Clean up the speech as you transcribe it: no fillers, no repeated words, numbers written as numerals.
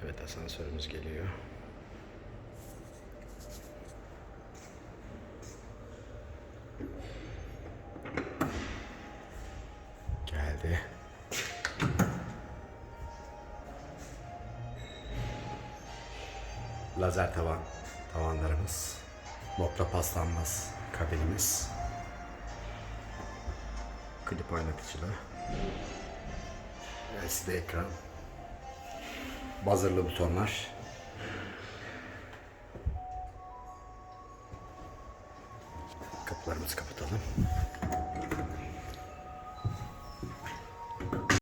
Evet, asansörümüz geliyor. Geldi. Lazer tavanlarımız, nokta paslanmaz kabinimiz, klip oynatıcılı, LCD ekran, buzzer'lı butonlar, kapılarımızı kapatalım.